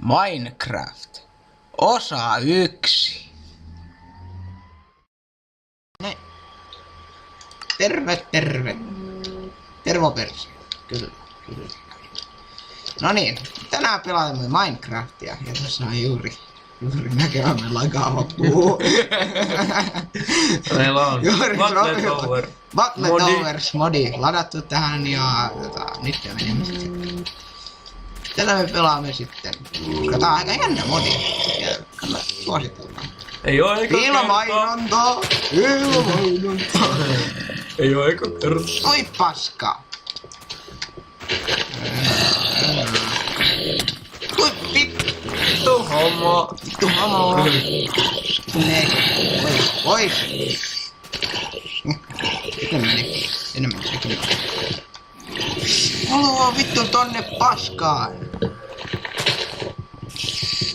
Minecraft. Osa 1. Näin. Terve. Tervo persi. Kyllä. No niin, tänään pelaamme Minecraftia ja tässä on juuri näkemämme lagaava puu. Meillä on Battle Towers modi ladattu tähän ja nyt menemme sitten. Tällä me pelaamme sitten. Tää on aika jännä modi. Ja suositellaan. Ei oo eka Ilmainontaa! Ei oo eka kertaa. Oi paska! Oi Vittu homma. Oi! Sinne meni. Haluaa vittu tonne paskaan!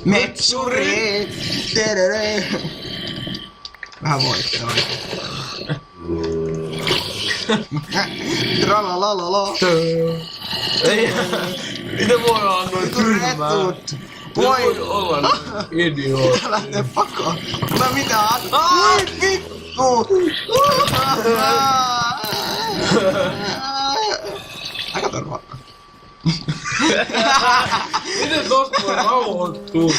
Metsuri! Terere! Vähän voittaa. Tralalala! Ei, mitä voi olla noin tyhmää? Voi olla idiootti. lähtee pakoon. Ota mitään. Voi vittu! Aika turvakka. Miten tosta voi rauhoittua?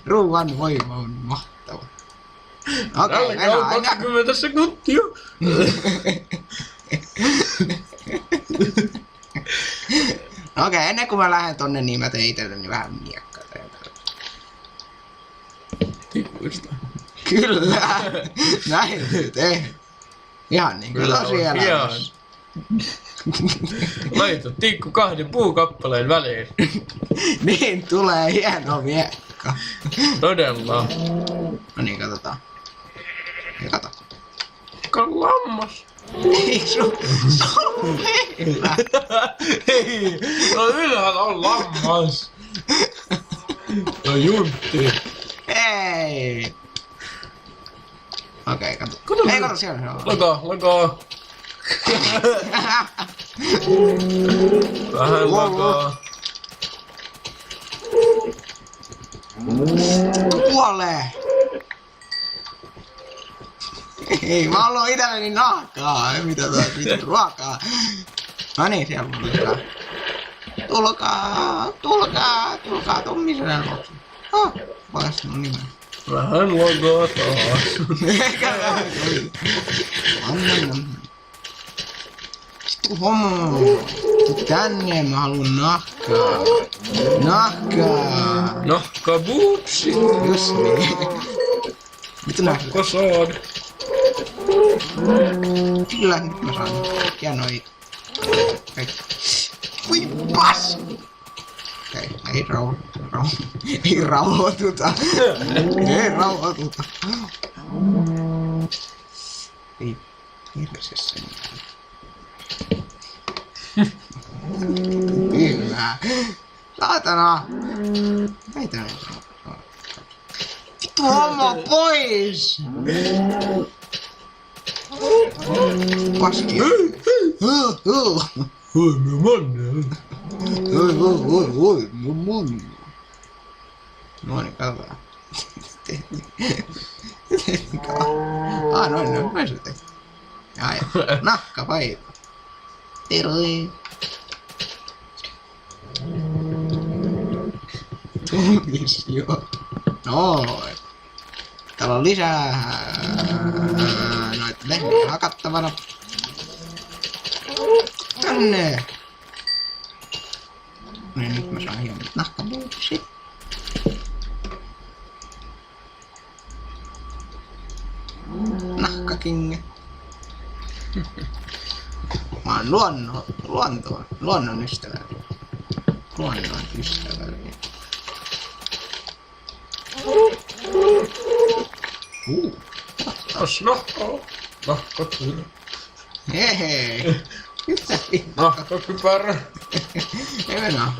Ruuan voima on mahtava. Okei, mennään. 20 sekuntia. Okei, ennen kuin mä lähden tonne, niin mä tein itselleni vähän miekkaa. Tikuista. Kyllä! Näin se tehdään. Ihan niin kuin tosielämässä. Laita tikku 2 puukappaleen väliin. Niin tulee hieno miekka. Todella. No niin, katsotaan. Ja kato. Lammas. Ei sun meillä. Ei, no ylhäällä on lammas. No juntti. Ei. Okei, kato. Ei kato siellä. Lakaa. Vähän lakaa. Kuolee. Ei, mä haluan itselleni nahkaa. Ei mitä mitään ruokaa. No niin, siellä on lisää. Tulkaa, Tommisenen luokse. Vaikka mun nimen. Vähän lakaa taas. Eikä vähän. Vittu homo. Tuu tänne, mä haluun nahkaa. Nahka bootsi. Just niin. Mitä nahkaa? Nahka saad. Kyllä, nyt mä saan kaikkia noita. Ui, pas! Okei, ei rauhoituta. Ei hirveässä Hyvä. Saatana! Näitä ei saa. Vittu homma pois! Paskia. Oi, mä manne. Oi, mun. No niin, katsotaan. Noin se tehty. Jaa, nahka paikka. Terve. Tulis joo. Noin. Täällä on lisää noita lehmiä hakattavana. Tänne! Niin nyt mä saan hieman nahkabuutsi. Nahkakinge. Mä oon luonnon ystävällinen. Luonnon ystävällinen. As nahka kyllä. Hei. Nahkakypärä. Ei mennä.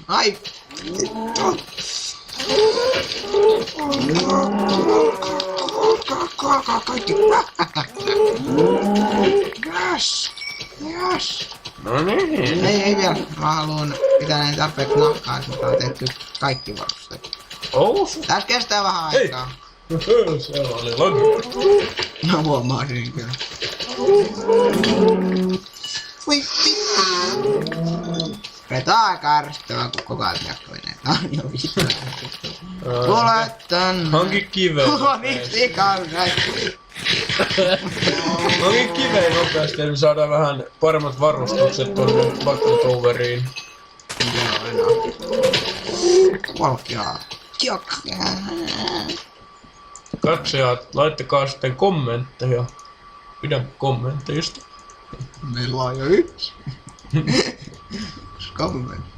Ai. Kaikki. Yes. No niin. Ei vielä. Mä haluun pitää näin tarpeeksi nahkaa, että mä oon tehty kaikki varusteet. Tässä kestää vähän aikaa. Siellä oli lagi. No huomaasin kyllä. Voi vittu. Tää on aika ärsyttävää, kun koko ajan jakkoinen. Tää on jo vittu ärsyttävää. Tule tän. Hanki kiveen. Miksi kauheasti? Hanki kiveen nopeasti, eli saadaan vähän paremmat varustukset tonne Battletoveriin. Valkeaa. Katsojat, laittakaa sitten kommentteja. Pidän kommenteista. Meillä on jo yksi. Kommentti.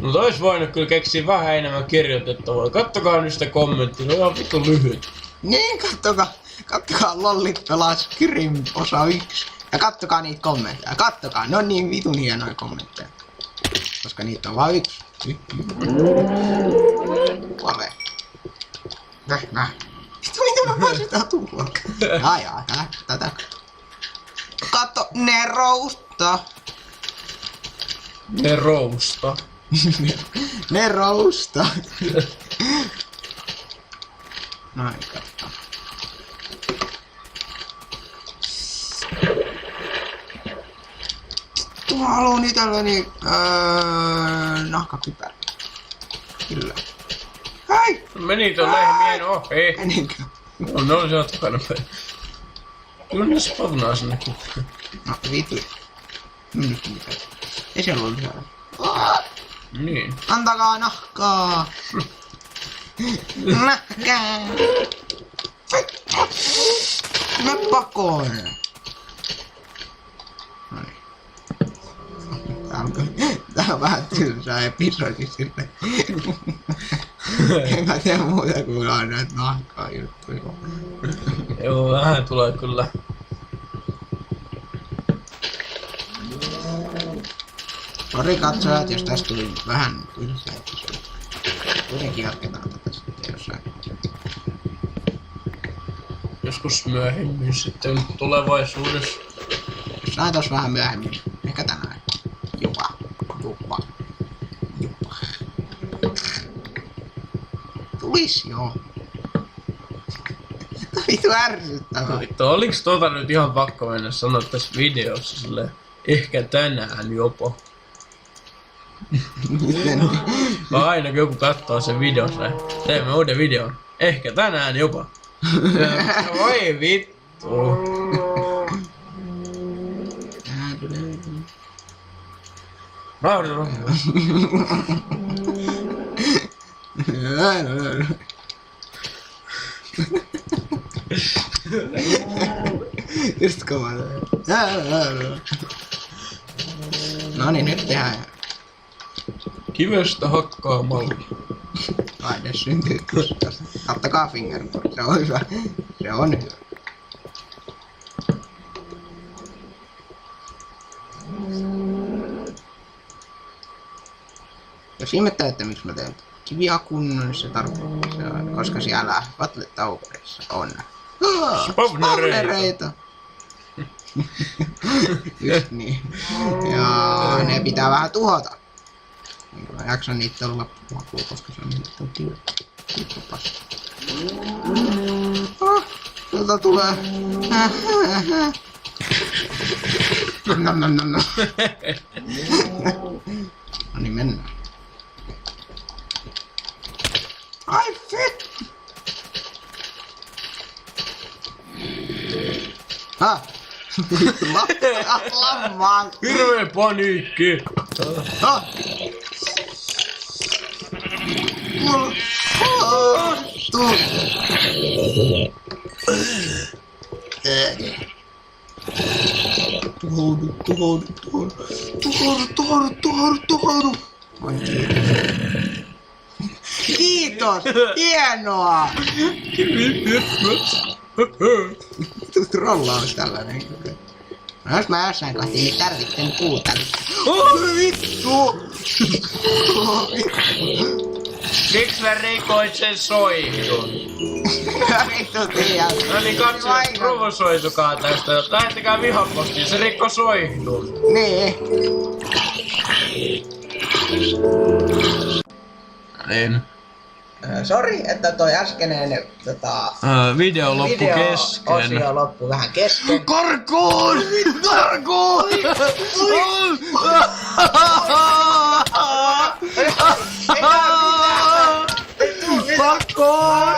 Mutta ois voinut kyllä keksiä vähän enemmän kirjoitettavaa. Kattokaa nyt sitä kommenttia, se on ihan vittu lyhyt. Niin, kattokaa Lollit pelaa Skyrim osa 1. Ja kattokaa niitä kommentteja. Kattokaa, ne on niin vitun hienoja kommentteja. Koska niitä on vaan yksi. Vale. Vittu, mitä mä pääsetään tulla? Ajaa, tätä. Katso, ne roustaa. Ne rousta. Ne roustaa. Noin, katso. Mä haluun itselleni nahkakypärä. Kyllä. Hei! Meni ton lehmien ohi. Menikö? No, ne on sieltä takana päin. Kyllä ne spawnaa sinnekin. No vitu. Nyt mitä? Ei siellä ole lisää. Niin. Antakaa nahkaa! Nahkaa! Mä pakoon! Noniin. Tää on vähän tylsää episodi silleen. En mä tiedä muuta kuin on näitä nahkaa juttuja. Joo, vähän tulee kyllä. Sori katsojat, jos tästä tuli vähän tylsää episodi. Kuitenkin jatketaan tätä sitten jossain. Joskus myöhemmin sitten tulevaisuudessa. Jossain tos vähän myöhemmin. Ehkä tänään. Jupa. Tulis joo. Vittu ärsyttävää. Vittu, oliks nyt ihan pakko mennä sanoa tässä videossa silleen, ehkä tänään jopa. Miten? Aina kun joku katsoo sen videossa, teemme uuden videon. Ehkä tänään jopa. Voi vittu. Rauha. Just kova. No niin, nyt tehdään. Kivestä hakkaamalla. Aine syntyy kuskasta. Ottakaa fingerboard, se on hyvä. Se on hyvä. Jos ihmettelette miksi mä teen kivihakun, niin se tarkoittaa, koska siellä Battletoverissa on spawnereita. Just niin. Ja ne pitää vähän tuhota. Niin mä jaksan niitä olla loppuun, koska se on niin kiva pasta. Tuolta tulee. No. No niin, mennään. Ai fit! Lammaan! Hirvee paniikki! Tuhoudu! Kiitos! Hienoa! Vittu trollaus tällainen. No jos mä jossain kohti niin tarvitsen puuta. Vittu! Miksi mä rikoin sen soihdun? Vittu tiedä. No niin katsojat, provosoitukaa tästä. Lähettäkää vihapostiin, se rikko soihdun. Niin. Niin. Sori, että toi äskeinen Video loppu kesken. Osio loppu vähän kesken. Karkuun! Karkuun! Pakkoon!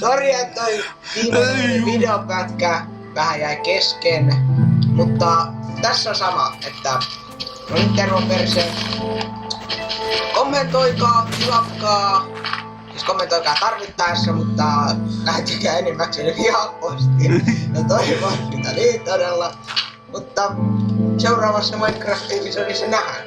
Sori, että toi viimeinen videopätkä vähän jäi kesken, mutta tässä on sama, että no nyt tervo perse. Kommentoikaa, tilatkaa, siis kommentoikaa tarvittaessa, mutta lähettäkää enimmäkseen vihapostiin. No toivon sitä niin todella, mutta seuraavassa Minecraft-episodissa nähdään.